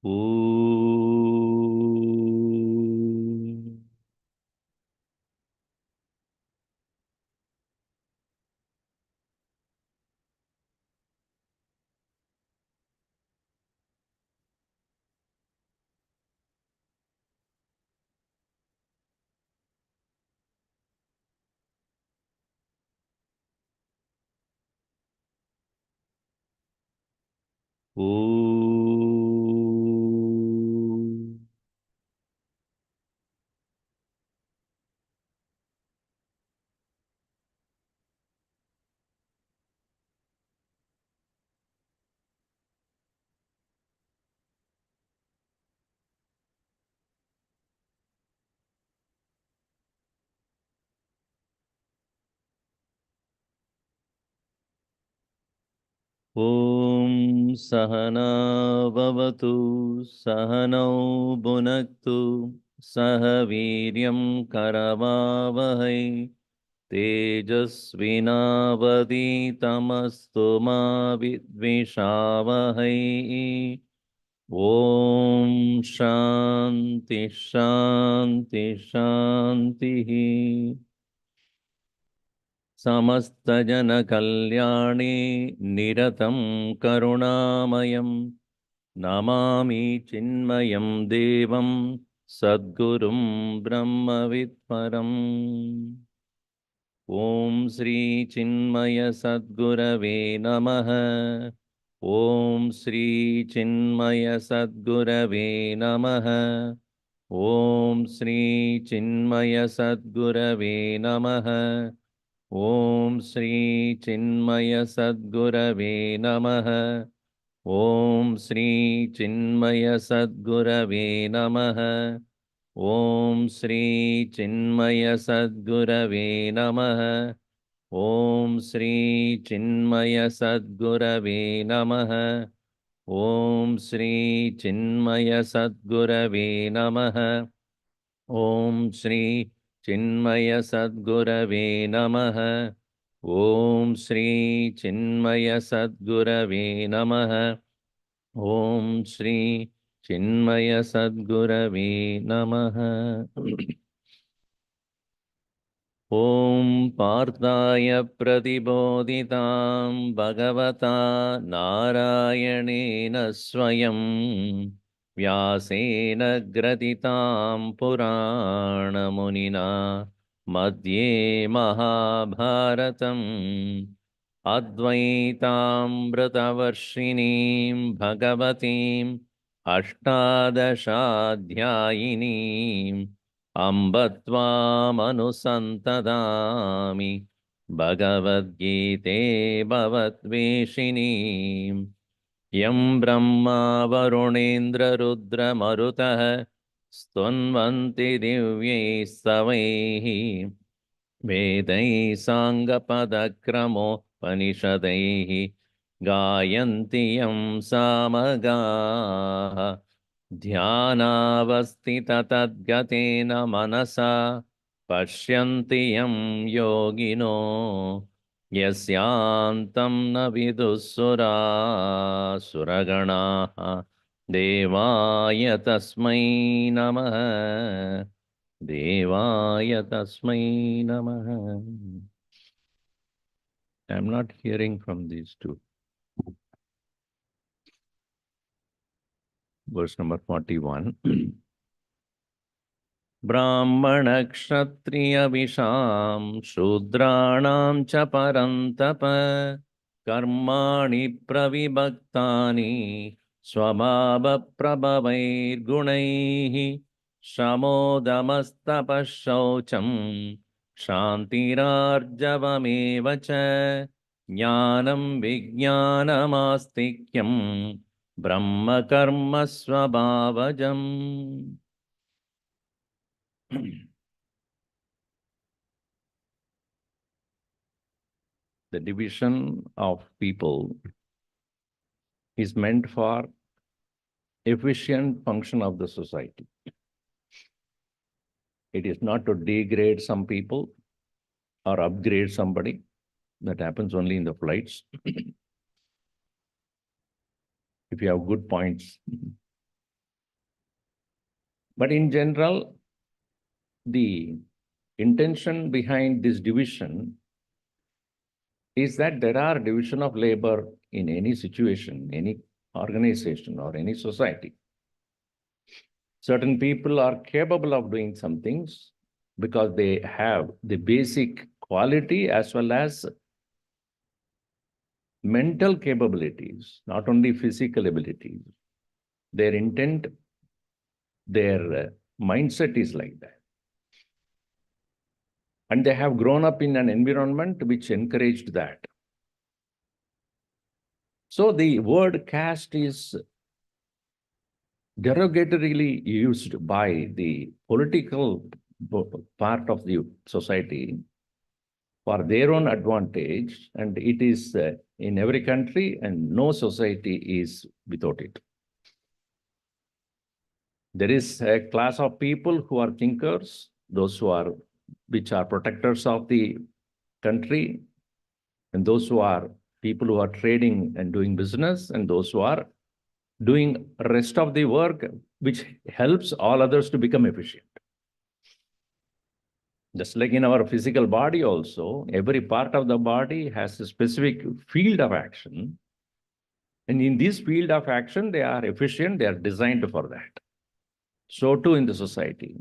Om. Om. Om Sahana Bhavatu Sahanau Bhunaktu Sahaviryam Karavavahai Tejasvinavaditamastu ma vidvishavahai. Om Shanti Shanti Shanti. Samastajana Kalyani Niratam Karunamayam Namami Chinmayam Devam Sadgurum Brahmavidparam. Om Sri Chinmaya Sadgurave Namaha. Om Sri Chinmaya Sadgurave Namaha. Om Sri Chinmaya Sadgurave Namaha. Om Sri Chinmaya Sadgurave Namaha. Om Sri Chinmaya Sadgurave Namaha. Om Sri Chinmaya Sadgurave Namaha. Om Sri Chinmaya Sadgurave Namaha. Om Sri Chinmaya Sadgurave Namaha. Om Sri Chinmaya Sadgurave Namaha. Om Sri Chinmaya Sadgurave Namaha. Om Sri Chinmaya Sadgurave Namaha. Om Parthaya Pratibodhitam Bhagavata Narayanena Swayam Vyasena Graditam Purana Munina Madhye Mahabharatam Advaitambratavarshinim Bhagavatim Ashtadashaadhyayinim Ambatvam Bhagavad Gita Bhavatveshini Yam Brahma Varunendra Rudra Marutah Stunvanti Divye Savaihi Vedai Sangapada Panishadaihi Gayanti Yam Samaga Dhyanavastita Tadgatena Manasa Pashyanti Yam Yogino Yasyantam Navidusura Suragana Devaya Tasmai Namaha Devaya Tasmai Namaha. I'm not hearing from these two. Verse number 41. Brahmana Kshatriya Visham Shudranam cha parantapa Karmani pravibhaktani Swabhava prabhavair gunaihi Shamodamastapa shaucham Shantirarjavameva cha Jnanam vijnanamastikyam Brahma karma swabhavajam. The division of people is meant for efficient function of the society. It is not to degrade some people or upgrade somebody. That happens only in the flights. If you have good points, But in general, the intention behind this division is that there are division of labor in any situation, any organization or any society. Certain people are capable of doing some things because they have the basic quality as well as mental capabilities, not only physical abilities. Their intent, their mindset is like that. And they have grown up in an environment which encouraged that. So the word caste is derogatorily used by the political part of the society for their own advantage, and it is in every country, and no society is without it. There is a class of people who are thinkers, those which are protectors of the country, and those who are people who are trading and doing business, and those who are doing rest of the work which helps all others to become efficient. Just like in our physical body also, every part of the body has a specific field of action. And in this field of action, they are efficient, they are designed for that. So too in the society.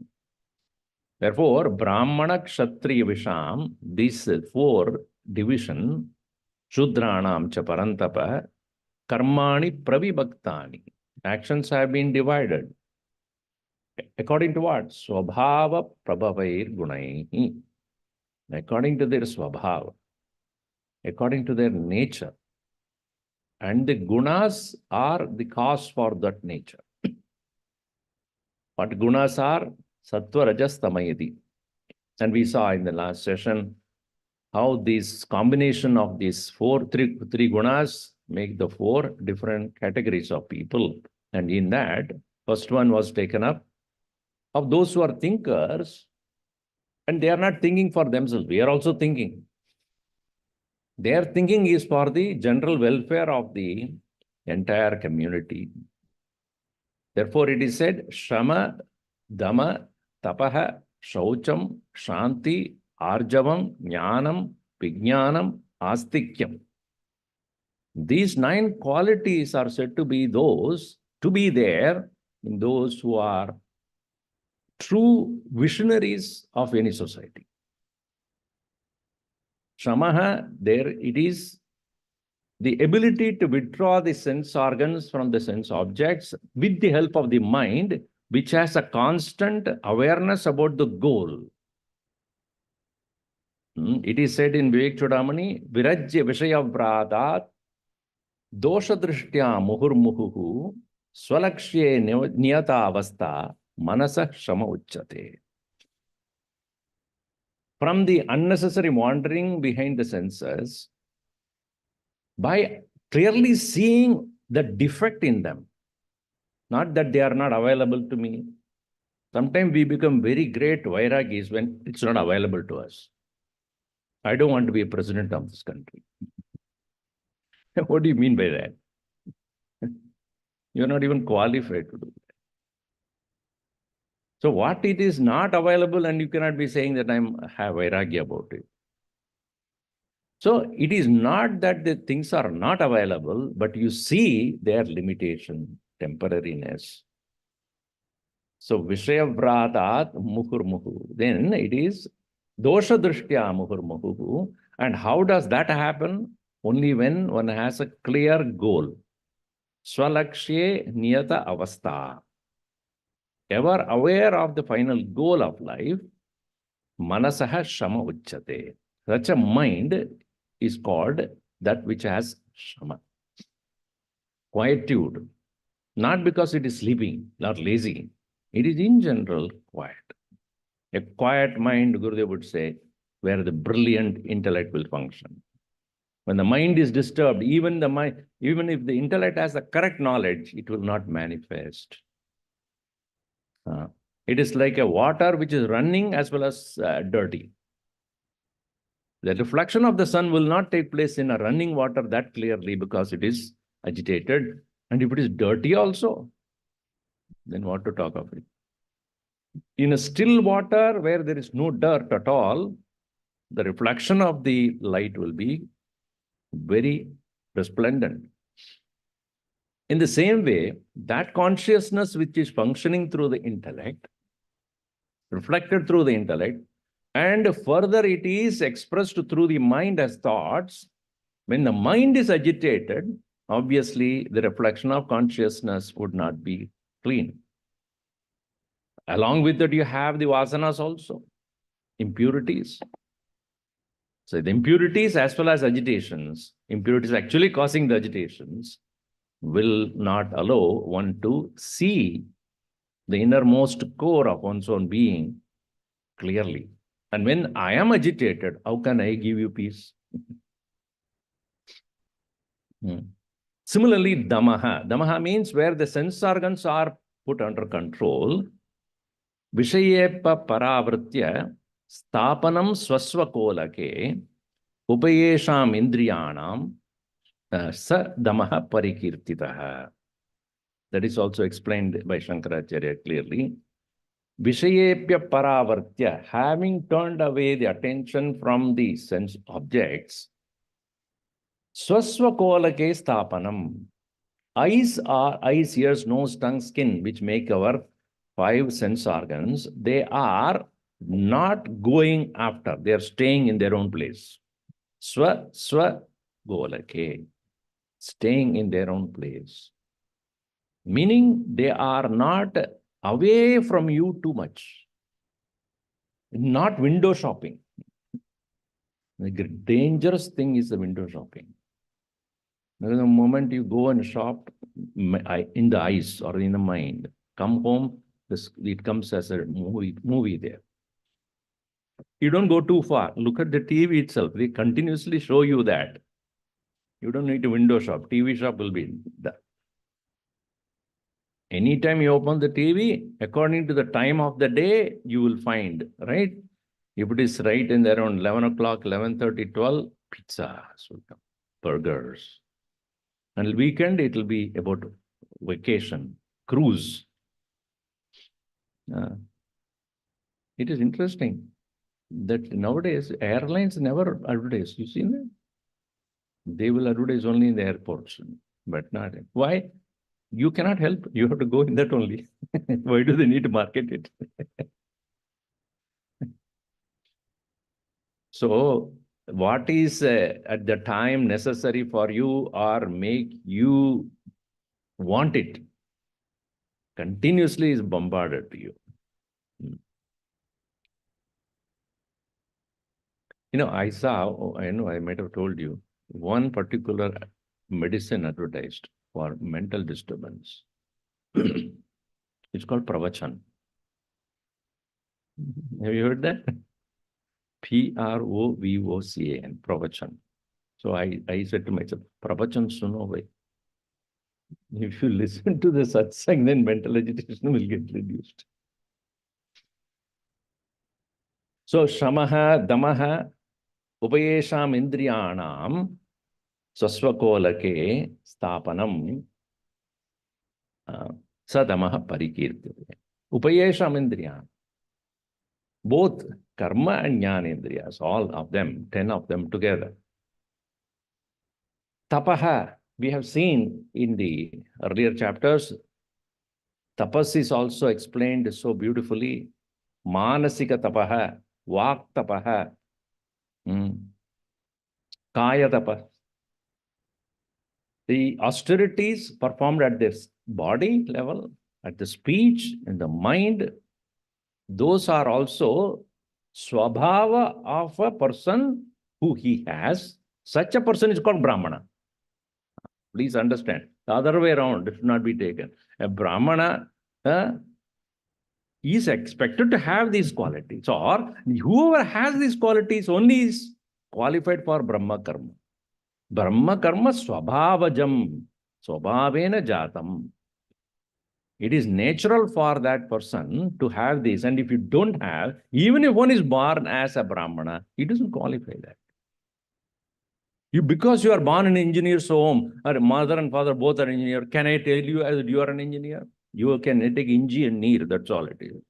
Therefore, Brahmana, Kshatriya, Visham, these four division, Shudranam cha Parantapa, Karmani Pravibhaktani. Actions have been divided. According to what? Swabhava Prabhavair Gunaihi. According to their Swabhava, according to their nature. And the gunas are the cause for that nature. What gunas are? Sattva, Rajas, Tamayati. And we saw in the last session how this combination of these three gunas make the four different categories of people. And in that, first one was taken up of those who are thinkers, and they are not thinking for themselves. We are also thinking. Their thinking is for the general welfare of the entire community. Therefore, it is said, Shama, Dama, Tapaha, Shaucham, Shanti, Arjavam, Jnanam, Vijnanam, Astikyam. These 9 qualities are said to be there in those who are true visionaries of any society. Shamaha, there it is the ability to withdraw the sense organs from the sense objects with the help of the mind, which has a constant awareness about the goal. It is said in Vivek Chudamani, Virajya Vishaya Vradat, Dosha Drishtya Muhurmuhu, Swalakshye Niyata Avastha, Manasa Shama Uchate. From the unnecessary wandering behind the senses, by clearly seeing the defect in them, not that they are not available to me. Sometimes we become very great vairagis when it's not available to us. I don't want to be a president of this country. What do you mean by that? You're not even qualified to do that. So what it is not available, and you cannot be saying that I have vairagya about it. So it is not that the things are not available, but you see their limitation, temporariness. So Vishaya Vratat Muhurmuhu. Then it is Dosha Drishtya Muhurmuhu. And how does that happen? Only when one has a clear goal. Swalakshye Niyata Avastha. Ever aware of the final goal of life, Manasaha Shama Uchate. Such a mind is called that which has Shama. Quietude. Not because it is sleeping or lazy. It is in general quiet. A quiet mind, Gurudev would say, where the brilliant intellect will function. When the mind is disturbed, even if the intellect has the correct knowledge, it will not manifest. It is like a water which is running as well as dirty. The reflection of the sun will not take place in a running water that clearly because it is agitated. And if it is dirty also, then what to talk of it? In a still water where there is no dirt at all, the reflection of the light will be very resplendent. In the same way, that consciousness which is functioning through the intellect, reflected through the intellect, and further it is expressed through the mind as thoughts. When the mind is agitated, obviously the reflection of consciousness would not be clean. Along with that, you have the vasanas also, impurities. So the impurities as well as agitations, impurities actually causing the agitations, will not allow one to see the innermost core of one's own being clearly. And when I am agitated, how can I give you peace? Similarly, damaha. Damaha means where the sense organs are put under control. Vishayepa paravritya stapanam swasvakolake upayesham indriyanam sa damaha parikirtitaha. That is also explained by Shankaracharya clearly. Vishayepya paravartya, having turned away the attention from the sense objects, swasvakolake stapanam. Eyes, ears, nose, tongue, skin, which make our 5 sense organs, they are not going after, they are staying in their own place. Golake, staying in their own place. Meaning they are not away from you too much. Not window shopping. The dangerous thing is the window shopping. The moment you go and shop in the eyes or in the mind, come home, it comes as a movie there. You don't go too far. Look at the TV itself. They continuously show you that. You don't need to window shop. TV shop will be there. Anytime you open the TV, according to the time of the day, you will find, right? If it is right in around 11 o'clock, 11:30, 12, pizzas will come, burgers. And weekend, it will be about vacation, cruise. It is interesting that nowadays, airlines never advertise. You see that? They will advertise only in the airports, but not. Why? You cannot help. You have to go in that only. Why do they need to market it? So, what is at the time necessary for you or make you want it continuously is bombarded to you. You know, I saw, I know I might have told you, one particular medicine advertised for mental disturbance. It's called pravachan. Have you heard that? P-R-O-V-O-C-A-N, pravachan. So I said to myself, pravachan suno bhai. If you listen to the satsang, then mental agitation will get reduced. So shamaha, damaha, upayesham indriyanam, swasvakolake stapanam, sadamaha parikirtite. Upayesham indriyanam. Both karma and jnanendriyas, all of them, 10 of them together. Tapaha, we have seen in the earlier chapters, tapas is also explained so beautifully. Manasika tapaha, vak tapaha, kaya tapaha. The austerities performed at this body level, at the speech, and the mind, those are also swabhava of a person who he has. Such a person is called Brahmana. Please understand. The other way around, it should not be taken. A Brahmana is expected to have these qualities, or whoever has these qualities only is qualified for Brahma Karma. Brahma Karma swabhavajam, swabhavena jatam. It is natural for that person to have this. And if you don't have, even if one is born as a Brahmana, he doesn't qualify that. Because you are born in an engineer's home, or mother and father both are engineers, can I tell you that you are an engineer? You can take engineer, that's all it is.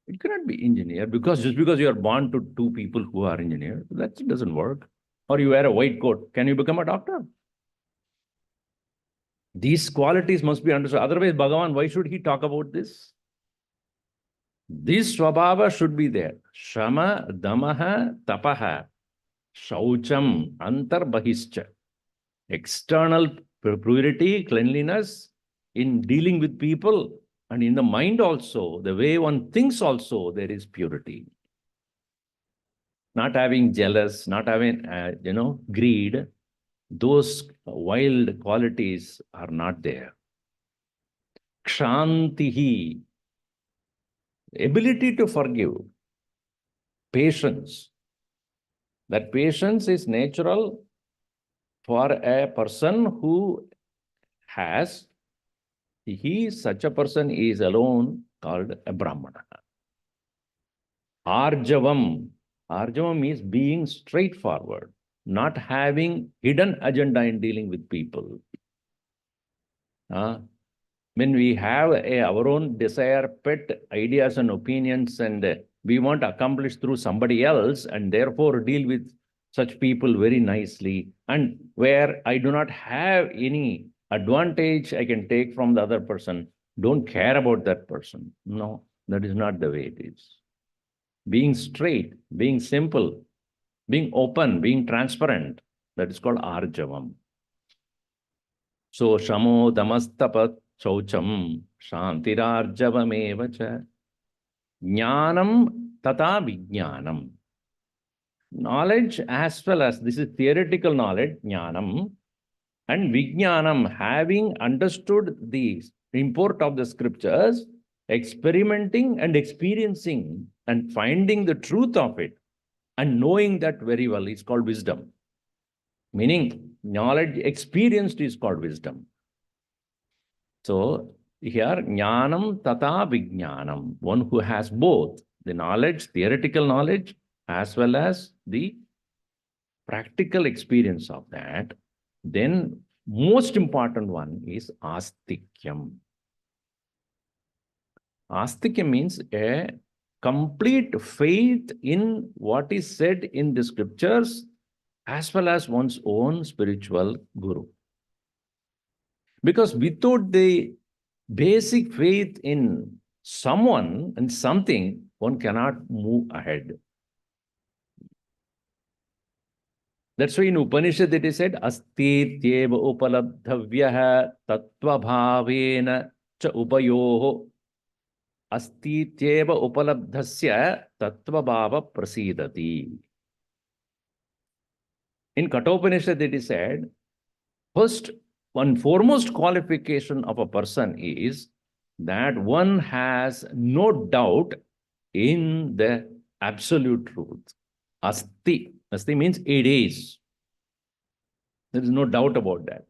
It cannot be engineer because just because you are born to two people who are engineers, that doesn't work. Or you wear a white coat, can you become a doctor? These qualities must be understood. Otherwise, Bhagavan, why should he talk about this? This swabhava should be there. Shama, damaha, tapaha, shaucham, antarbahischa. External purity, cleanliness in dealing with people, and in the mind also, the way one thinks also, there is purity. Not having jealous, not having, greed, those wild qualities are not there. Kshantihi, ability to forgive, patience. That patience is natural for a person who has, such a person is alone called a Brahmana. Arjavam. Arjavam means being straightforward, not having hidden agenda in dealing with people. When we have our own desire, pet ideas and opinions, and we want to accomplish through somebody else, and therefore deal with such people very nicely, and where I do not have any advantage I can take from the other person, don't care about that person. No, that is not the way it is. Being straight, being simple, being open, being transparent, that is called arjavam. So, shamo damastapat chaucham shantirarjavamevacha jnanam tata vijnanam. Knowledge as well as, this is theoretical knowledge, jnanam, and vijnanam, having understood the import of the scriptures, experimenting and experiencing and finding the truth of it and knowing that very well is called wisdom. Meaning, knowledge experienced is called wisdom. So, here, jnanam tata vijnanam, one who has both the knowledge, theoretical knowledge, as well as the practical experience of that. Then, most important one is astikyam. Astikyam means a complete faith in what is said in the scriptures, as well as one's own spiritual guru. Because without the basic faith in someone and something, one cannot move ahead. That's why in Upanishad it is said, Asti tyeva upalabdhavyaha tattva bhavena cha upayoho. Asti tyeva upalabdhasya tattva bhava prasidati. In Kathopanishad it is said, first, one foremost qualification of a person is that one has no doubt in the absolute truth. Asti. Asti means it is. There is no doubt about that.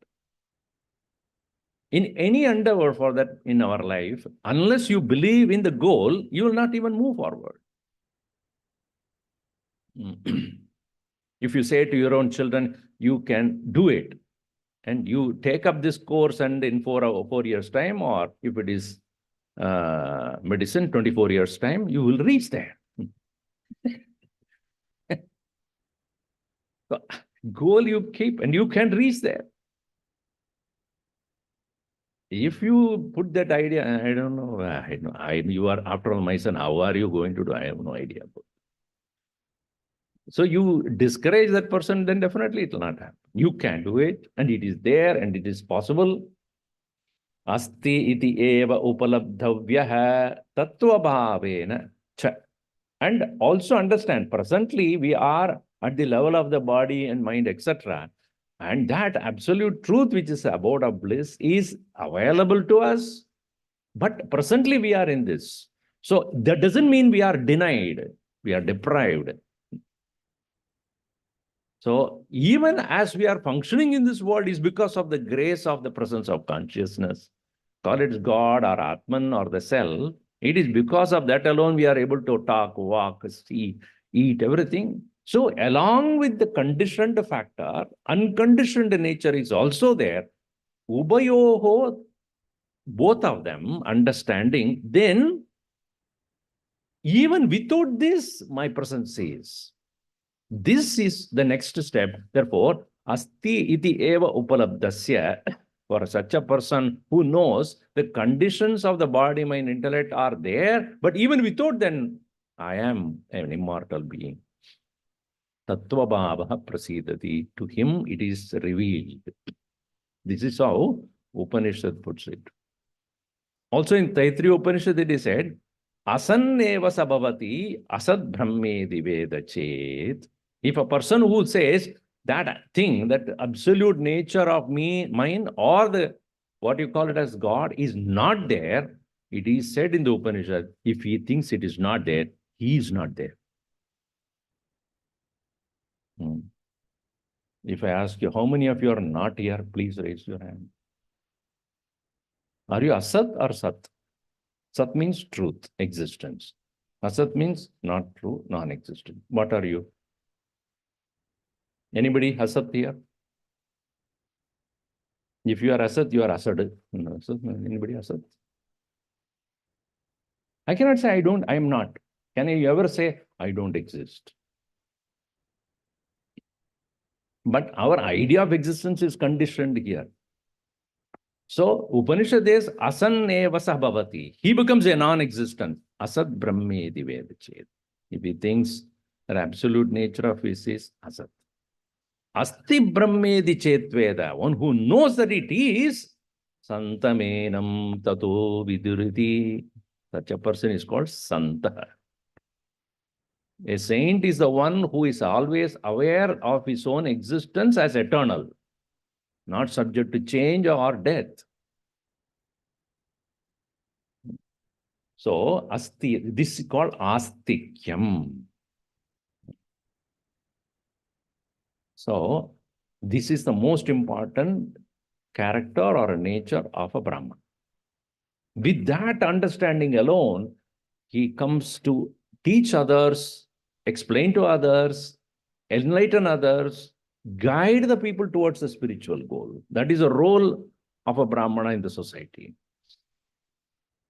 In any endeavor for that in our life, unless you believe in the goal, you will not even move forward. If you say to your own children, you can do it, and you take up this course and in 4 years' time, or if it is medicine, 24 years' time, you will reach there. So, goal you keep and you can reach there. If you put that idea, I don't know, you are, after all, my son, how are you going to do? I have no idea. So you discourage that person, then definitely it will not happen. You can do it, and it is there, and it is possible. Asti iti eva upalabdhavyaha tattva bhavena cha. And also understand, presently we are at the level of the body and mind, etc. And that absolute truth, which is abode of bliss, is available to us. But presently we are in this. So that doesn't mean we are denied, we are deprived. So even as we are functioning in this world is because of the grace of the presence of consciousness. Call it God or Atman or the self. It is because of that alone we are able to talk, walk, see, eat, everything. So along with the conditioned factor, unconditioned nature is also there. Ubayoho, both of them, understanding, then even without this, my presence is. This is the next step. Therefore, asti iti eva upalabdasya, for such a person who knows the conditions of the body, mind, intellect are there, but even without them, I am an immortal being. Tattvabhava prasidati. To him it is revealed. This is how Upanishad puts it. Also in Taittiriya Upanishad it is said, asanneva sabhavati asad brahmedi veda chet. If a person who says that thing, that absolute nature of me, mine, or the what you call it as God is not there, it is said in the Upanishad, if he thinks it is not there, he is not there. If I ask you, how many of you are not here, please raise your hand. Are you Asat or Sat? Sat means truth, existence. Asat means not true, non-existent. What are you? Anybody Asat here? If you are Asat, you are Asad. No, Asat, anybody Asat? I cannot say I am not. Can you ever say I don't exist? But our idea of existence is conditioned here. So Upanishad is asan eva sabhavati. He becomes a non-existent. Asad brahmedi vedachet. If he thinks the absolute nature of his is asat. Asti brahmedi chetveda. One who knows that it is santamenam tato viduriti. Such a person is called santa. A saint is the one who is always aware of his own existence as eternal, not subject to change or death. So, asti, this is called astikyam. So, this is the most important character or nature of a Brahman. With that understanding alone, he comes to teach others, explain to others, enlighten others, guide the people towards the spiritual goal. That is a role of a Brahmana in the society.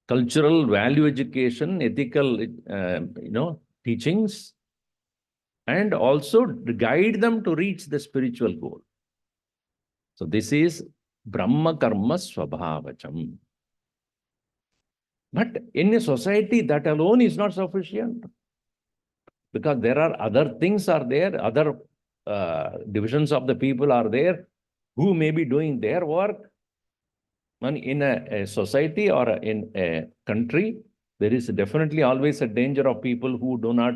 Cultural value education, ethical, teachings, and also guide them to reach the spiritual goal. So this is Brahma Karma Swabhavacham. But in a society, that alone is not sufficient. Because there are other things are there, other divisions of the people are there who may be doing their work. And in a society or in a country, there is definitely always a danger of people who do not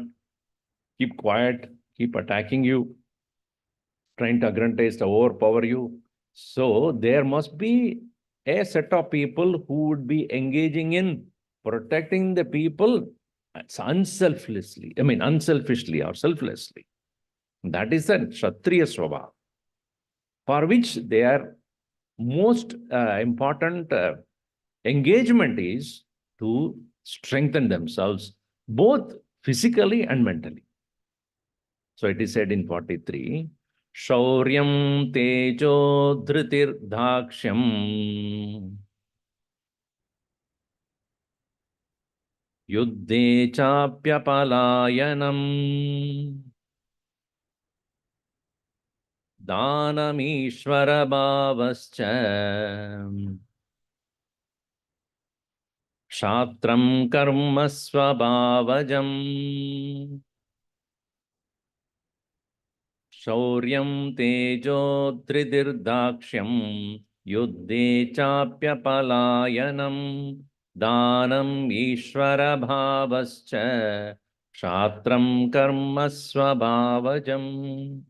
keep quiet, keep attacking you, trying to aggrandize, to overpower you. So there must be a set of people who would be engaging in protecting the people unselfishly or selflessly. That is the Kshatriya Swabha, for which their most important engagement is to strengthen themselves, both physically and mentally. So it is said in 43, Shauryam Tejo Dhritir Dhakshyam Yuddhe Chapyapalayanam Danamishvara Bhavascha Kshatram Karma Swabhavajam Shauryam Tejo Tridirdakshyam Yuddhe Chapyapalayanam Danam Ishvara Bhavascha Kshatram Karma Swabhavajam.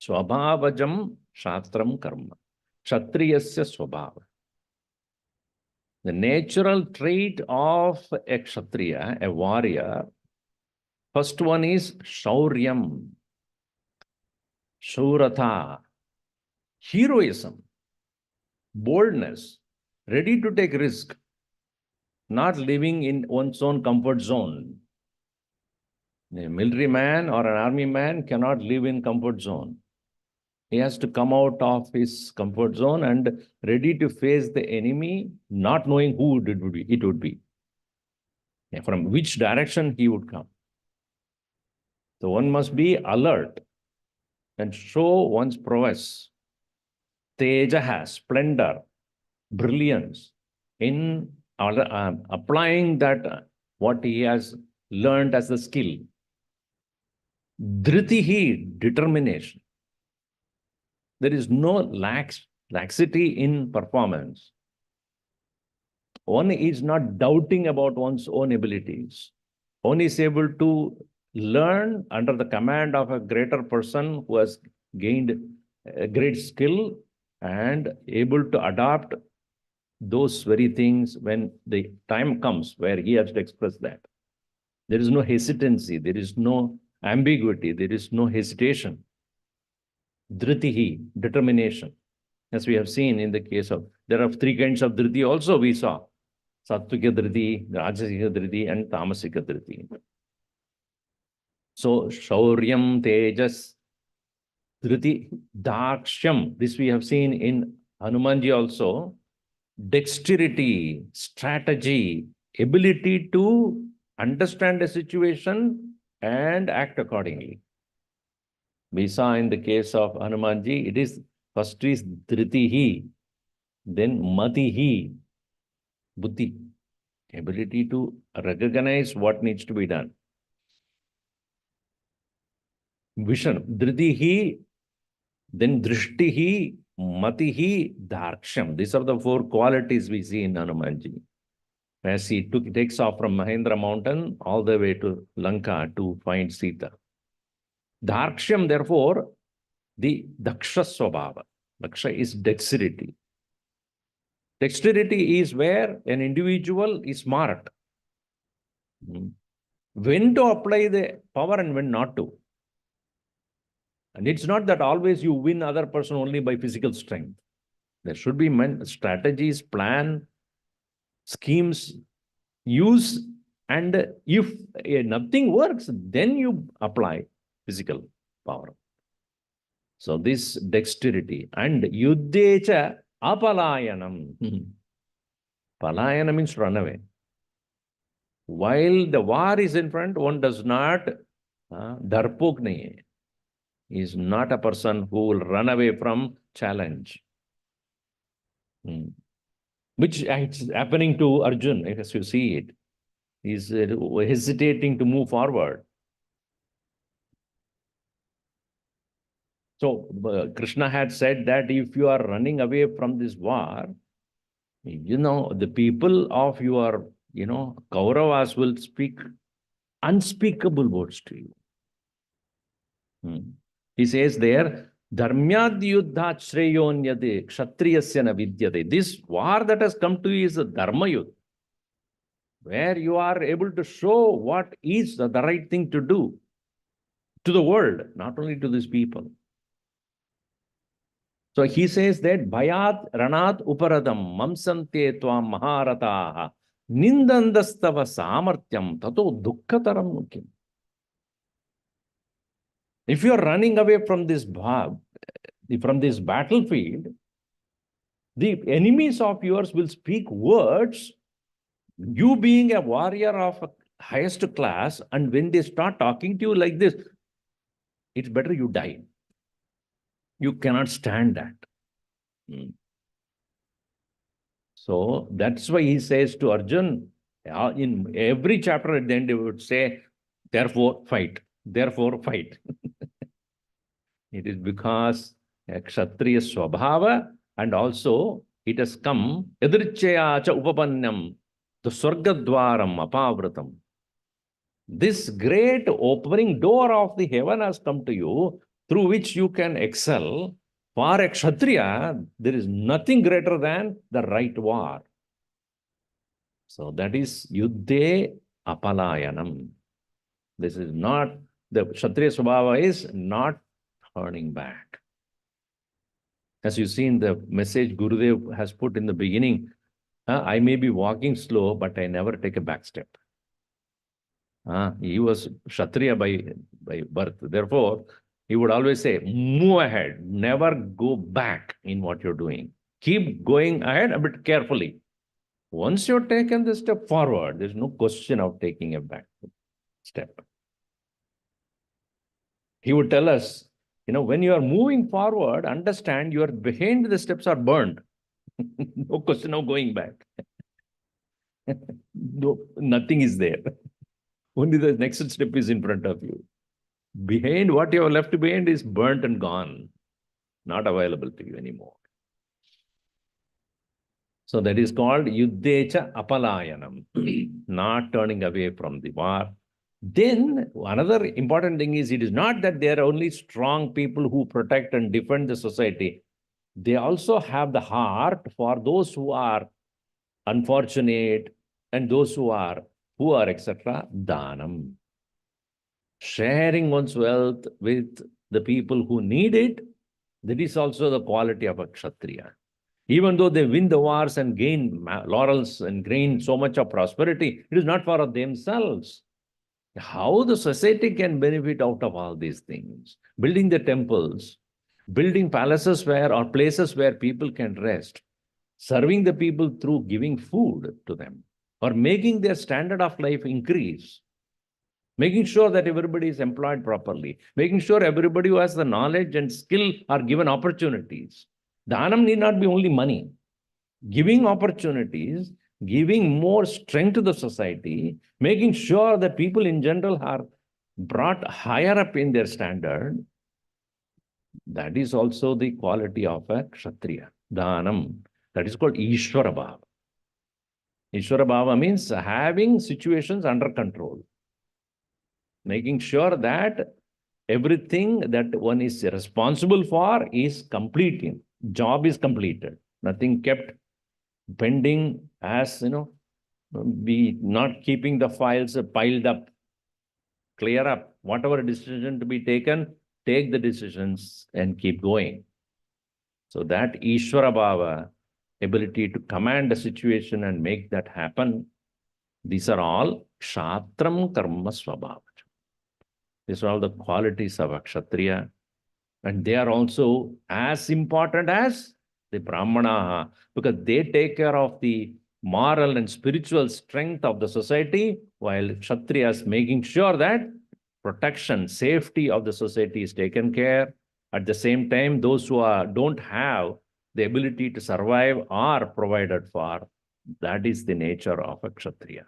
Swabhavajam Shatram Karma. Kshatriyasya Swabhava. The natural trait of a Kshatriya, a warrior, first one is Shauryam, Shurata, heroism, boldness, ready to take risk, not living in one's own comfort zone. A military man or an army man cannot live in comfort zone. He has to come out of his comfort zone and ready to face the enemy, not knowing who it would be. from which direction he would come. So one must be alert and show one's prowess, tejaha, splendor, brilliance in applying that what he has learned as a skill. Dhritihi, determination. There is no laxity in performance. One is not doubting about one's own abilities. One is able to learn under the command of a greater person who has gained a great skill and able to adopt those very things when the time comes where he has to express that. There is no hesitancy, there is no ambiguity, there is no hesitation. Dhritihi, determination. As we have seen in the case of, there are three kinds of dhriti also we saw. Sattvika dhriti, Rajasika dhriti, and Tamasika dhriti. So, Shauryam, Tejas, dhriti, Dakshyam. This we have seen in Hanumanji also. Dexterity, strategy, ability to understand the situation and act accordingly. We saw in the case of Hanumanji, it is first is dhritihi, then matihi, buddhi, ability to recognize what needs to be done. Vision, dhritihi, then drishtihi, matihi, darksham. These are the four qualities we see in Hanumanji. As he takes off from Mahendra mountain all the way to Lanka to find Sita. Darksham, therefore, the daksha swabhava. Daksha is dexterity. Dexterity is where an individual is smart. When to apply the power and when not to. And it's not that always you win other person only by physical strength. There should be strategies, plan, schemes, use, and if nothing works, then you apply physical power. So this dexterity and yuddhecha apalayanam. Palayana means run away. While the war is in front, one does not darpok nahi hai. He is not a person who will run away from challenge. Which is happening to Arjun, as you see it. He is hesitating to move forward. So Krishna had said that if you are running away from this war, the people of your, Kauravas will speak unspeakable words to you. He says there, Dharmyad yuddhat shreyonyade kshatriyasya na vidyade. This war that has come to you is a dharma yuddha, where you are able to show what is the right thing to do to the world, not only to these people. So he says that Bhayat Ranat Uparadam Mamsante Tvam Maharataha Nindandastava Samartyam Tato Dukkataram Mukim. If you are running away from this battlefield, the enemies of yours will speak words, you being a warrior of highest class, and when they start talking to you like this, it's better you die. You cannot stand that. So that's why he says to Arjun, in every chapter at the end, he would say, therefore fight, therefore fight. It is because a Kshatriya Swabhava, and also it has come, Edrichaya cha upapannam, the Swargadwaram apavratam. This great opening door of the heaven has come to you, through which you can excel. For a Kshatriya, there is nothing greater than the right war. So that is Yuddhe Apalayanam. This is not, the Kshatriya Swabhava is not turning back. As you see in the message Gurudev has put in the beginning, I may be walking slow, but I never take a back step. He was Kshatriya by birth. Therefore, he would always say, move ahead, never go back in what you're doing. Keep going ahead a bit carefully. Once you've taken the step forward, there's no question of taking a back step. He would tell us, when you are moving forward, understand your behind the steps are burned. No question of going back. No, nothing is there. Only the next step is in front of you. Behind, what you have left behind is burnt and gone, not available to you anymore. So that is called yuddhecha apalayanam, not turning away from the war. Then another important thing is, it is not that there are only strong people who protect and defend the society. They also have the heart for those who are unfortunate and those who are poor, etc. Dhanam. Sharing one's wealth with the people who need it, that is also the quality of a Kshatriya. Even though they win the wars and gain laurels and gain so much of prosperity, it is not for themselves. How the society can benefit out of all these things? Building the temples, building palaces or places where people can rest, serving the people through giving food to them, or making their standard of life increase, making sure that everybody is employed properly, making sure everybody who has the knowledge and skill are given opportunities. Dhanam need not be only money. Giving opportunities, giving more strength to the society, making sure that people in general are brought higher up in their standard, that is also the quality of a Kshatriya. Dhanam. That is called Ishwara Bhava. Ishwara Bhava means having situations under control, making sure that everything that one is responsible for is completing. Job is completed. Nothing kept pending, as be not keeping the files piled up. Clear up. Whatever decision to be taken, take the decisions and keep going. So that Ishwara Bhava, ability to command a situation and make that happen, these are all Kshatram Karma Swabhava. These are all the qualities of a Kshatriya. And they are also as important as the Brahmana, because they take care of the moral and spiritual strength of the society, while Kshatriyas making sure that protection, safety of the society is taken care. At the same time, those who don't have the ability to survive are provided for. That is the nature of a Kshatriya.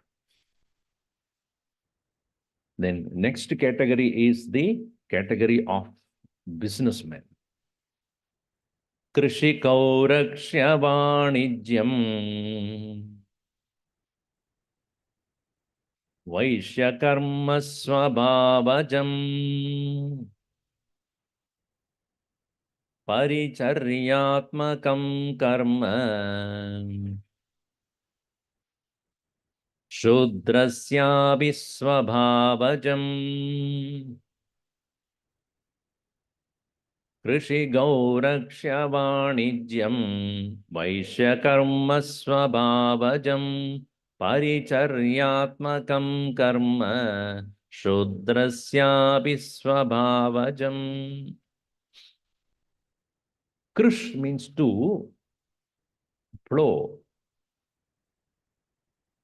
Then next category is the category of businessmen. Krishikau rakshya vanijyam vaishya karma swabhavajam paricharyatmakam karma Shudrasyapi swabhavajam Krishi Gaurakshya Vanijyam Vaishya Karma Swabhavajam Paricharyatmakam Karma Shudrasyapi Swabhavajam. Krish means to plow.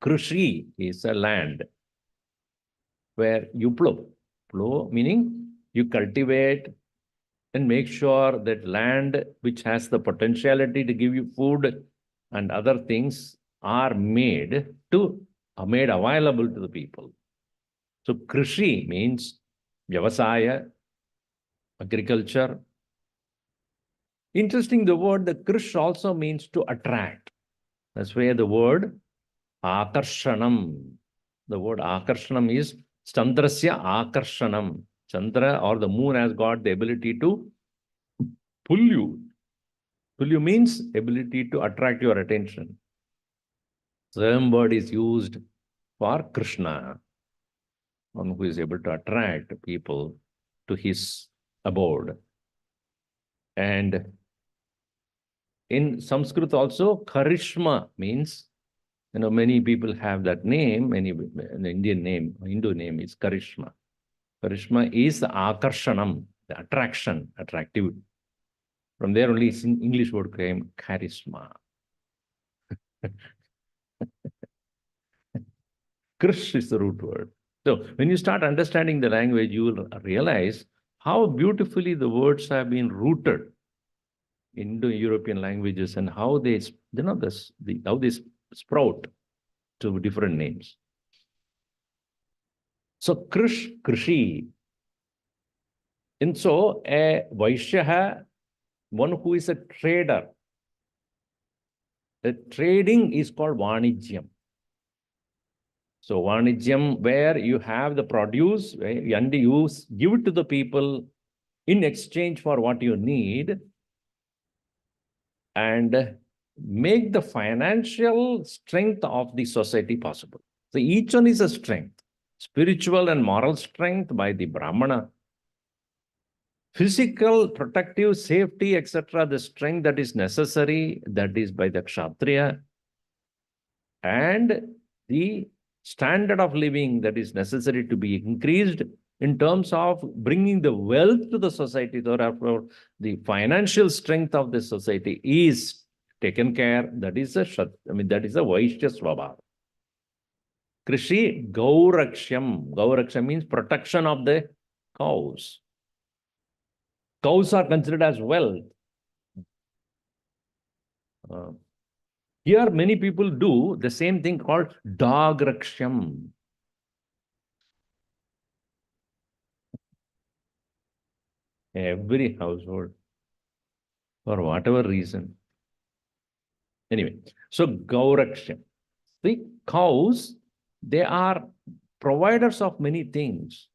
Krishi is a land where you plow. Plow meaning you cultivate and make sure that land which has the potentiality to give you food and other things are made available to the people. So Krishi means Vyavasaya, agriculture. Interesting, the Krish also means to attract. That's where the word Akarshanam. The word Akarshanam is Chandrasya Akarshanam. Chandra or the moon has got the ability to pull you. Pull you means ability to attract your attention. Same word is used for Krishna, one who is able to attract people to his abode. And in Sanskrit also, Karishma means, many people have that name, an Indian name, Hindu name is Karishma. Karishma is the Akarshanam, the attraction, attractive. From there only English word came charisma. Krish is the root word. So when you start understanding the language, you will realize how beautifully the words have been rooted in Indo-European languages and how they, how they sprout to different names. So Krish, Krishi. And so a Vaishya, one who is a trader. The trading is called Vanijyam. So Vanijyam, where you have the produce and you give it to the people in exchange for what you need and make the financial strength of the society possible. So each one is a strength, spiritual and moral strength by the Brahmana, physical, protective, safety, etc., the strength that is necessary, that is by the Kshatriya, and the standard of living that is necessary to be increased in terms of bringing the wealth to the society. Therefore, the financial strength of the society is taken care. That is a Vaishya Swabhava. Krishi Gauraksham. Gauraksham means protection of the cows. Cows are considered as wealth. Here, many people do the same thing called dog raksham. Every household, for whatever reason. Anyway, so Gauraksham. The cows, they are providers of many things.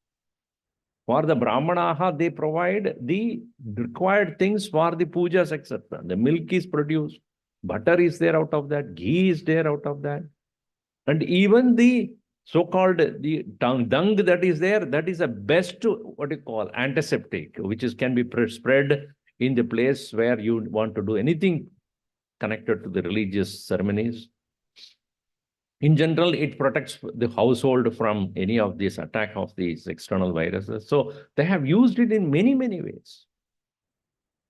For the Brahmanaha, they provide the required things for the pujas, etc. The milk is produced, butter is there out of that, ghee is there out of that. And even the so-called the dung that is there, that is the best, what you call, antiseptic, which can be spread in the place where you want to do anything connected to the religious ceremonies. In general, it protects the household from any of these attack of these external viruses. So they have used it in many, many ways.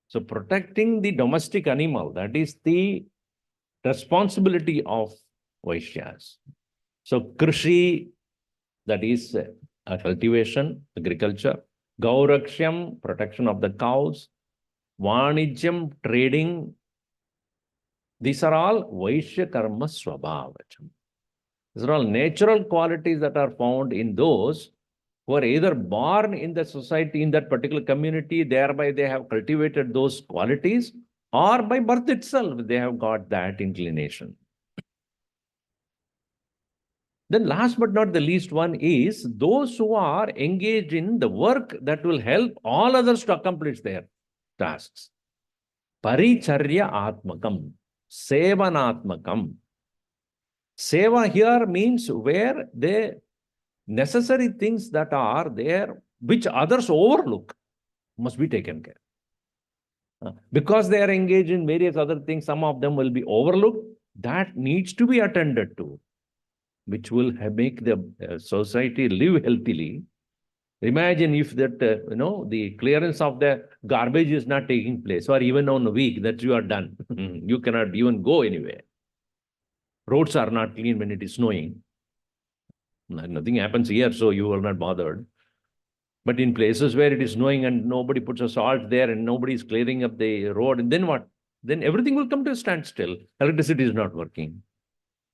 So protecting the domestic animal, that is the responsibility of Vaishyas. So Krishi, that is cultivation, agriculture. Gauraksham, protection of the cows. Vanijyam, trading. These are all Vaishya Karma Swabhavacham. These are all natural qualities that are found in those who are either born in the society, in that particular community, thereby they have cultivated those qualities, or by birth itself, they have got that inclination. Then last but not the least one is those who are engaged in the work that will help all others to accomplish their tasks. Paricharya Atmakam, Sevanatmakam. Seva here means where the necessary things that are there, which others overlook, must be taken care. Because they are engaged in various other things, some of them will be overlooked. That needs to be attended to, which will make the society live healthily. Imagine if that, the clearance of the garbage is not taking place, or even on a week that you are done. You cannot even go anywhere. Roads are not clean when it is snowing. Nothing happens here, so you are not bothered. But in places where it is snowing and nobody puts a salt there and nobody is clearing up the road, and then what? Then everything will come to a standstill. Electricity is not working.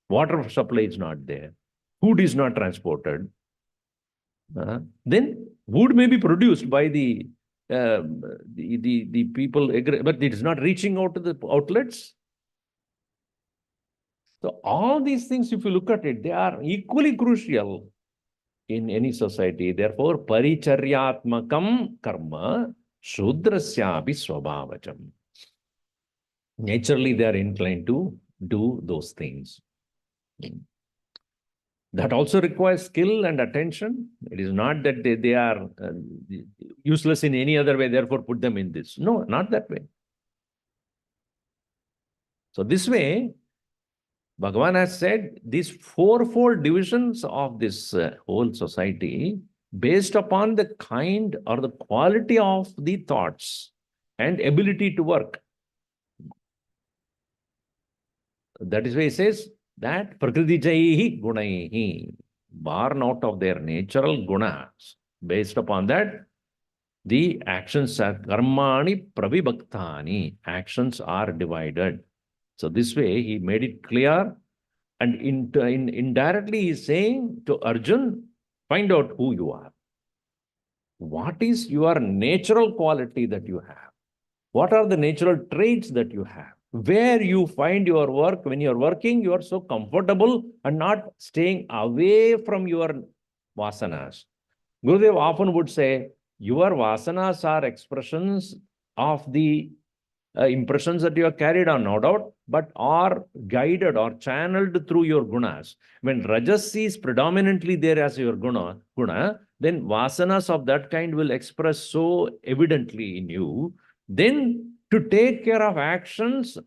Water supply is not there. Food is not transported. Then wood may be produced by the people, but it is not reaching out to the outlets. So all these things, if you look at it, they are equally crucial in any society. Therefore, paricharyatmakam karma shudrasyapi swabhavacham. Naturally, they are inclined to do those things. That also requires skill and attention. It is not that they are useless in any other way, therefore put them in this. No, not that way. So this way, Bhagavan has said these fourfold divisions of this whole society based upon the kind or the quality of the thoughts and ability to work. That is why he says that prakriti jaihi gunaihi. born out of their natural gunas. Based upon that, the actions are karmani pravibhaktani. Actions are divided. So this way, he made it clear, and indirectly, he's saying to Arjun, find out who you are. What is your natural quality that you have? What are the natural traits that you have? Where you find your work, when you're working, you are so comfortable and not staying away from your vasanas. Gurudev often would say, your vasanas are expressions of the impressions that you have carried on, no doubt, but are guided or channeled through your gunas. When rajas is predominantly there as your guna, then vasanas of that kind will express so evidently in you. Then to take care of actions,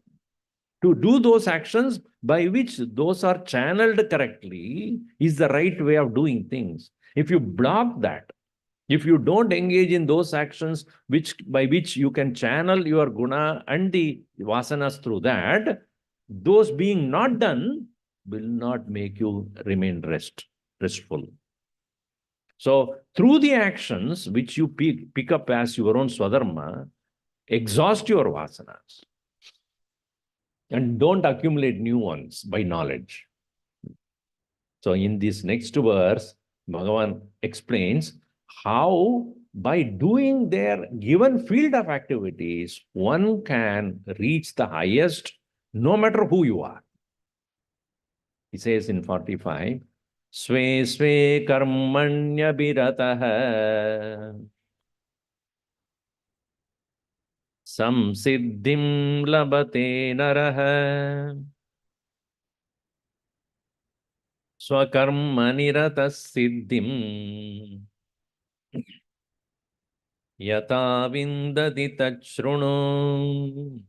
to do those actions by which those are channeled correctly is the right way of doing things. If you block that, if you don't engage in those actions by which you can channel your guna and the vasanas through that, those being not done will not make you remain restful. So through the actions which you pick up as your own swadharma, exhaust your vasanas and don't accumulate new ones by knowledge. So in this next verse, Bhagavan explains how by doing their given field of activities, one can reach the highest no matter who you are. He says in 45, Sve Sve Karmanya Birataha Samsiddhim Labate Naraha Swakarma Nirata Siddhim Yata Vindati Tachrunu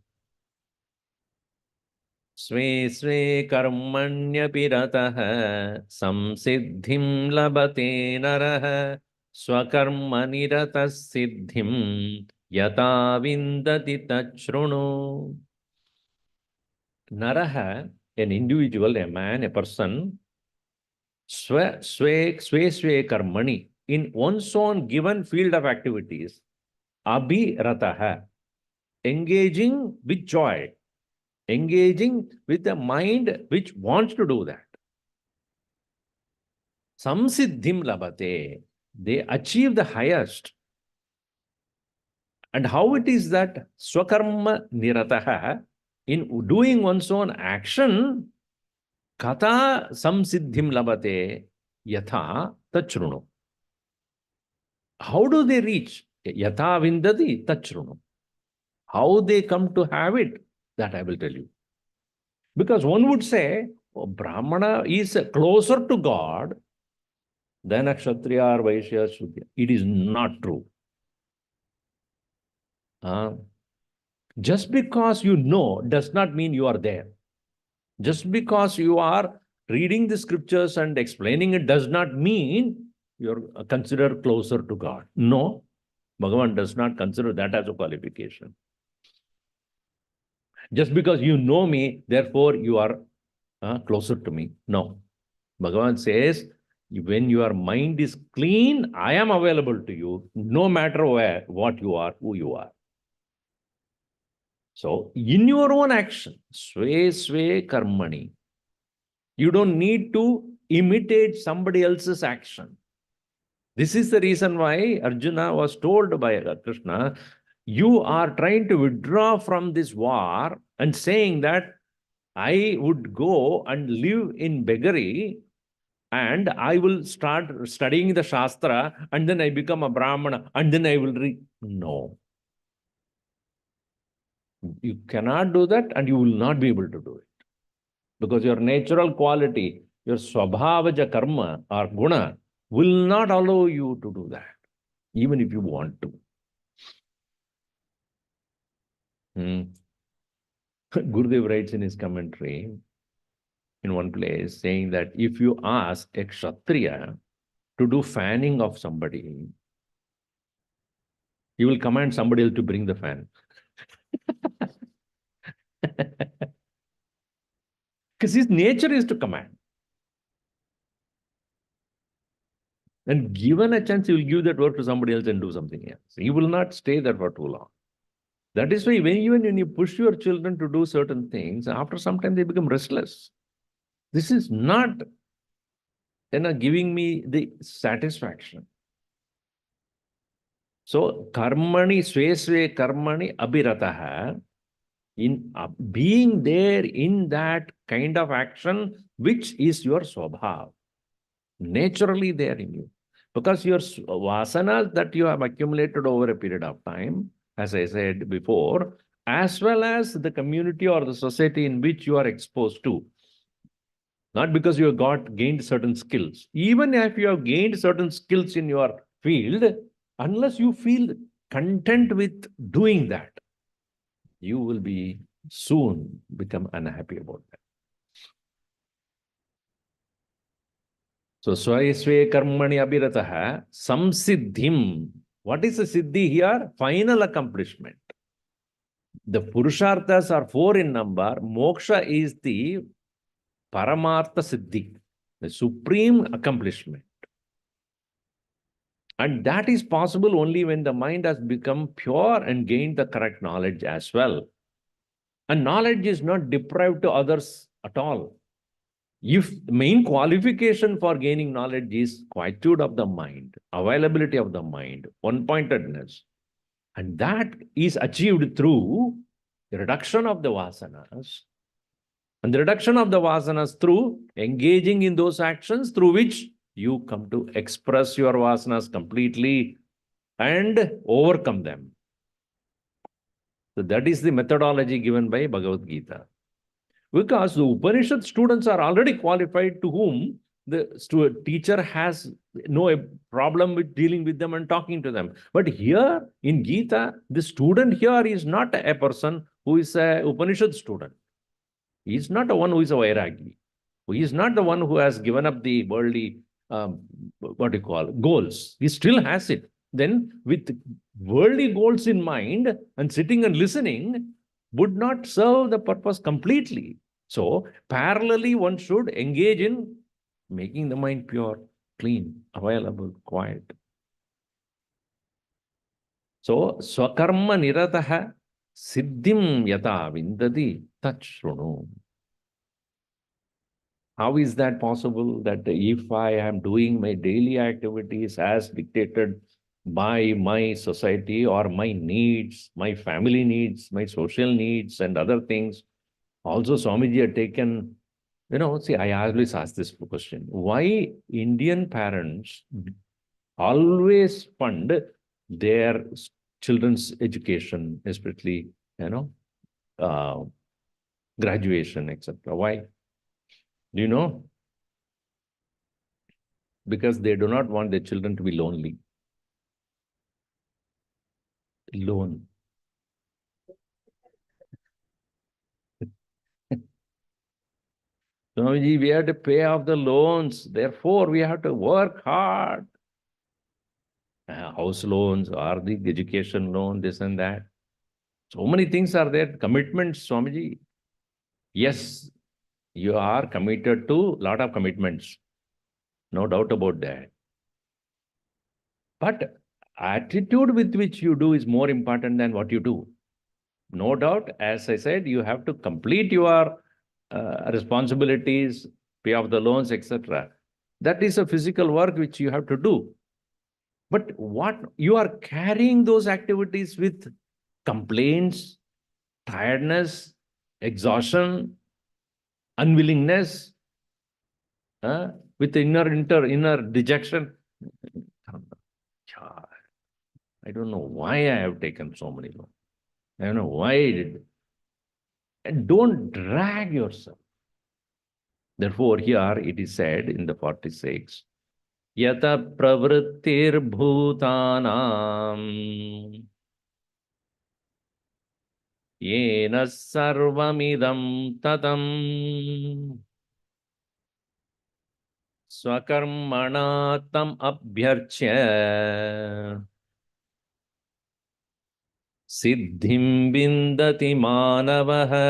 Sve Sve Karmanya Rataha Samsiddhim Labate Naraha Swakarma Nirata Siddhim Yata Vindati Tachrunu. Naraha, an individual, a man, a person, Sve Karmani, in one's own given field of activities, Abhirataha, engaging with joy, engaging with a mind which wants to do that. Samsiddhim labate, they achieve the highest. And how it is that swakarma nirataha, in doing one's own action, kata samsiddhim labate yatha tachrunu. How do they reach? Yatha vindati tachrunu. How they come to have it, that I will tell you. Because one would say, oh, Brahmana is closer to God than a Kshatriya or Vaishya Shudra. It is not true. Just because you know does not mean you are there. Just because you are reading the scriptures and explaining it does not mean you're considered closer to God. No, Bhagavan does not consider that as a qualification. Just because you know me, therefore you are closer to me. No. Bhagavan says, when your mind is clean, I am available to you, no matter where, what you are, who you are. So, in your own action, Sve Sve Karmani, you don't need to imitate somebody else's action. This is the reason why Arjuna was told by Krishna, you are trying to withdraw from this war and saying that I would go and live in beggary and I will start studying the Shastra and then I become a Brahmana and then I will read. No. You cannot do that and you will not be able to do it. Because your natural quality, your swabhavaja karma or guna will not allow you to do that, even if you want to. Gurudev writes in his commentary in one place saying that if you ask a Kshatriya to do fanning of somebody, he will command somebody else to bring the fan. Because his nature is to command. And given a chance, you will give that work to somebody else and do something else. You will not stay there for too long. That is why even when you push your children to do certain things, after some time they become restless. This is not, giving me the satisfaction. So karmani sweswe karmani abhirataha, in being there in that kind of action, which is your swabhav, naturally there in you. Because your vasanas that you have accumulated over a period of time, as I said before, as well as the community or the society in which you are exposed to. Not because you have gained certain skills. Even if you have gained certain skills in your field, unless you feel content with doing that, you will be soon become unhappy about that. So, swayasve karmani abhirataha samsiddhim. What is the siddhi here? Final accomplishment. The purusharthas are 4 in number. Moksha is the paramartha siddhi, the supreme accomplishment. And that is possible only when the mind has become pure and gained the correct knowledge as well. And knowledge is not deprived to others at all. If the main qualification for gaining knowledge is quietude of the mind, availability of the mind, one-pointedness, and that is achieved through the reduction of the vasanas, and the reduction of the vasanas through engaging in those actions through which you come to express your vasanas completely and overcome them. So that is the methodology given by Bhagavad Gita. Because the Upanishad students are already qualified, to whom the teacher has no problem with dealing with them and talking to them. But here in Gita, the student here is not a person who is a Upanishad student. He is not the one who is a Vairagi. He is not the one who has given up the worldly, goals. He still has it. Then with worldly goals in mind and sitting and listening would not serve the purpose completely. So parallelly, one should engage in making the mind pure, clean, available, quiet. So swakarma nirataha siddhim yata vindati tat shrunu. How is that possible? That if I am doing my daily activities as dictated by my society or my needs, my family needs, my social needs and other things. Also, Swamiji had taken, see, I always ask this question. Why Indian parents always fund their children's education, especially, graduation, etc. Why? Do you know? Because they do not want their children to be lonely. Loan. Swamiji, we have to pay off the loans. Therefore, we have to work hard. House loans or the education loan, this and that. So many things are there. Commitments, Swamiji. Yes, you are committed to a lot of commitments. No doubt about that. But attitude with which you do is more important than what you do. No doubt, as I said, you have to complete your responsibilities, pay off the loans, etc. That is a physical work which you have to do. But what you are carrying those activities with complaints, tiredness, exhaustion, unwillingness, with inner dejection. I don't know why I have taken so many loans. I don't know why I did. And don't drag yourself. Therefore, here it is said in the 46, Yata pravrittir bhutanam yena sarvamidam tatam swakarmana tam abhyarchya siddhim bindati manavaha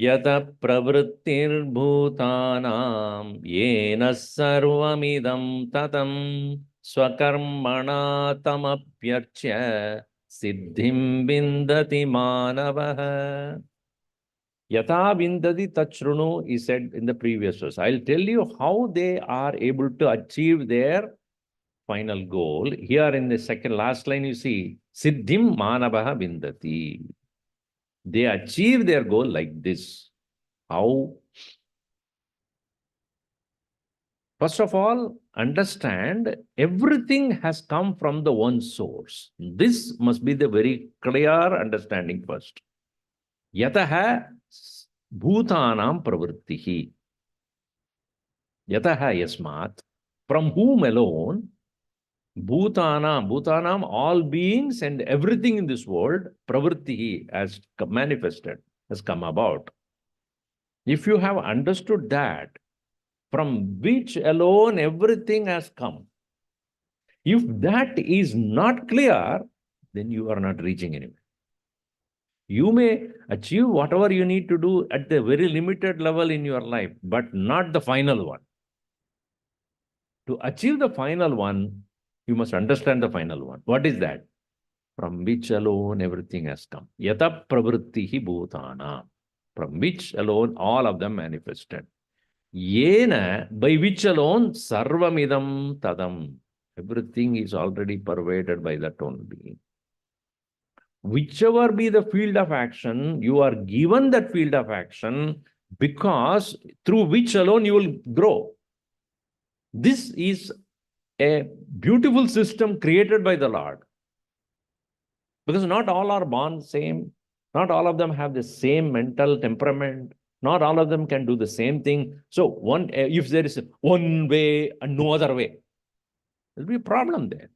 Yata pravrittir bhutanam yena sarvamidam tatam swakarmana tamapyarchya siddhim bindati manavaha. Yata vindati tachrunu is said in the previous verse. I'll tell you how they are able to achieve their final goal. Here in the second last line, you see, Siddhim Manavaha Vindati. They achieve their goal like this. How? First of all, understand everything has come from the one source. This must be the very clear understanding first. Yataha bhutanam pravrittihi. Yataha yasmat. From whom alone? Bhutanam, all beings and everything in this world, pravritti has manifested, has come about. If you have understood that, from which alone everything has come, if that is not clear, then you are not reaching anywhere. You may achieve whatever you need to do at the very limited level in your life, but not the final one. To achieve the final one, you must understand the final one. What is that? From which alone everything has come. Yata pravrittihi bhutana. From which alone all of them manifested. Yena, by which alone sarvamidam tadam. Everything is already pervaded by that only. Whichever be the field of action, you are given that field of action because through which alone you will grow. This is a beautiful system created by the Lord. Because not all are born same. Not all of them have the same mental temperament. Not all of them can do the same thing. So if there is one way and no other way, there'll be a problem there.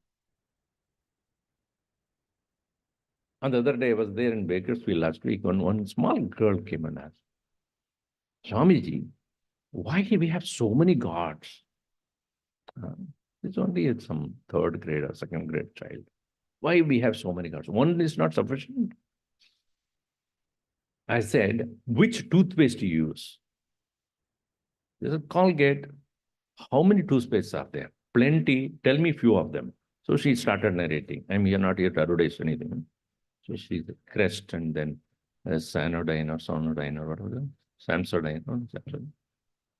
On the other day, I was there in Bakersfield last week when one small girl came and asked, Swamiji, why do we have so many gods? It's only some third grade or second grade child. Why we have so many gods? One is not sufficient. I said, which toothpaste do you use? They said, Colgate. How many toothpastes are there? Plenty. Tell me few of them. So she started narrating. I'm here not here to advertise anything. So she said Crest and then Sanodyne or Sonodyne or whatever. Samsodine or Samsodine.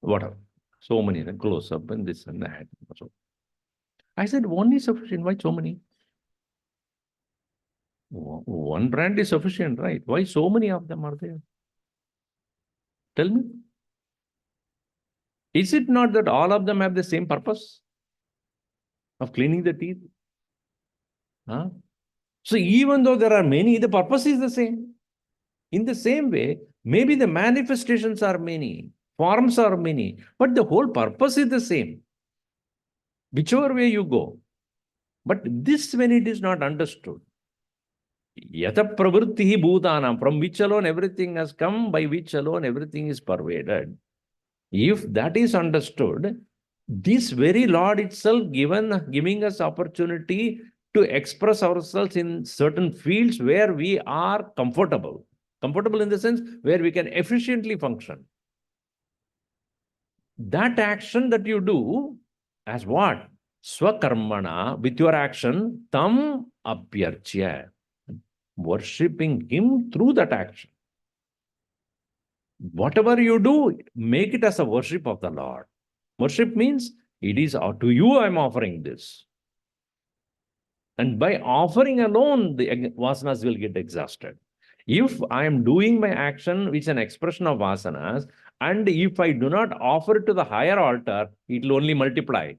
Whatever. So many. Close up and this and that. So I said, one is sufficient. Why so many? One brand is sufficient, right? Why so many of them are there? Tell me. Is it not that all of them have the same purpose of cleaning the teeth? Huh? So even though there are many, the purpose is the same. In the same way, maybe the manifestations are many, forms are many, but the whole purpose is the same. Whichever way you go. But this, when it is not understood, Yata pravrittihi bhutanam, from which alone everything has come, by which alone everything is pervaded. If that is understood, this very Lord itself giving us opportunity to express ourselves in certain fields where we are comfortable. Comfortable in the sense where we can efficiently function. That action that you do as what? Swakarmana, with your action, tam apyarchya. Worshipping him through that action. Whatever you do, make it as a worship of the Lord. Worship means it is to you I am offering this. And by offering alone, the vasanas will get exhausted. If I am doing my action, which is an expression of vasanas, and if I do not offer it to the higher altar, it will only multiply.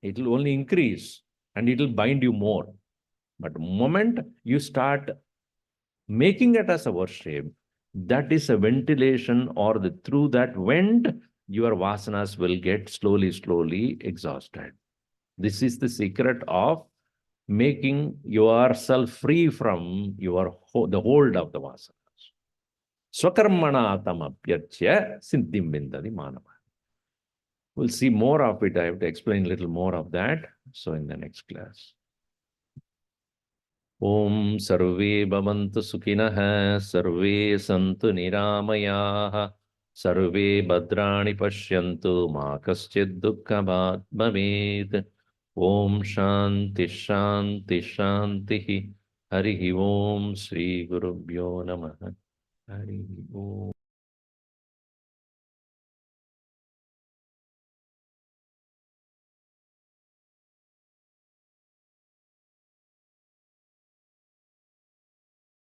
It will only increase and it will bind you more. But the moment you start making it as a worship, that is a ventilation, or through that vent, your vasanas will get slowly exhausted. This is the secret of making yourself free from the hold of the vasanas. Swakarmana tamapyarchya siddhim vindati manava. We'll see more of it. I have to explain a little more of that. So in the next class. Om Sarve Bhavantu Sukhinah, Sarve Santu Niramayaः, Sarve Bhadrani Pashyantu, Ma Kaschid Dukkha Bhavet. Om Shanti Shanti Shanti. Harihi Om Shri Gurubhyo Namaha. Harihi Om.